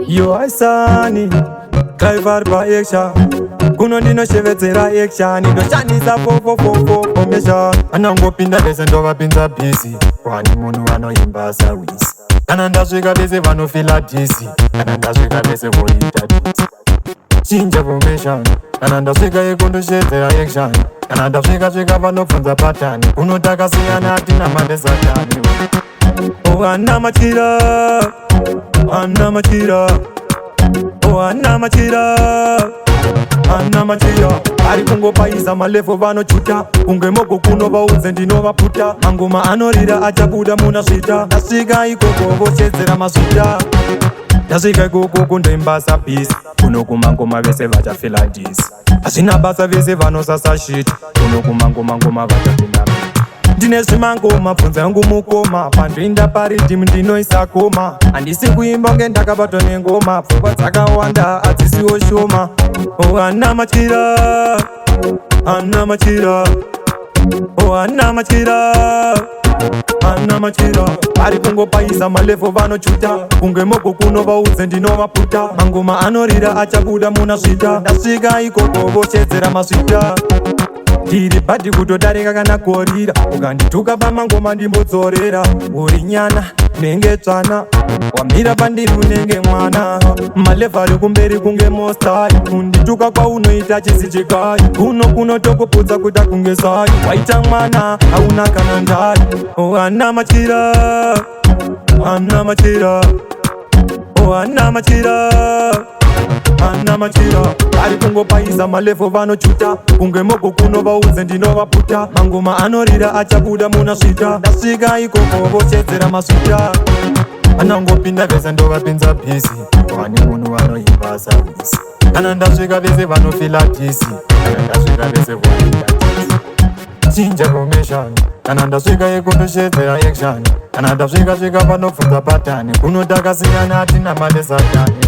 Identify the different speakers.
Speaker 1: Yo aisani driver pa action kuno ndinoshevetera action ndoshandisa fofofofomesha anangopinda vese ndovapinza bhizi kwani munhu vanoimba sawisi kana ndasvika vese vanofila dhisi kana ndasvika vese voita dhisi chinja formation kana ndasvika ikundoshedzera action kana ndasvika vanobvunza patani kunotakasiyana atina mandesatani ana machira ana machira ana machira ana machira ari kungopaisa malevo vanochuta kunge mogo kunovaudze ndinovaputa mangoma anorira achabuda muna svita ndasvika ikoko voshedzera masvita ndasvika ikoko kundoimbasa bhisi kuno kumangoma vese vachafila dhisi hazvina basa vese vanosasa shiti kuno kumangoma vachapinda ndine zvimangoma bvunza yangu mukoma pandoinda paridhimu ndinoisa koma handisi kuimba nge ndakabatwa nengoma pfungwa dzakawanda hadzisiwo shoma ana machira ana machira ana machira ana machira ari kungopaisa malevo vanochuta kunge mogo kunovaudze ndinovaputa mangoma anorira achabuda muna svita ndasvika ikoko voshedzera masvita ndiri bhadhi kutodarika kana korira ukandituka pamangoma ndimbodzorera uri nyana nenge tsvana wamira pandiri unenge mwana malevha ari kumberi kunge mostai kundituka kwaunoita chisichikai kunotokupudza kuita kunge sai waita mwana hauna kana ndai ana machira ana machira ana machira ana machira ari kungopaisa malevo vanochuta kunge mogo kunovaudze ndinovaputa mangoma anorira achabuda muna svita ndasvika ikoko voshedzera masvita anangopinda vese ndovapinza bhisi wani munhu vanoimba sawisi kana ndasvika vese vanofila dhisi kana ndasvika vese voita dhisi chinja formation kana ndasvika ikundoshedzera action kana ndasvika vanobvunza patani kunotakasiyana atina malesatani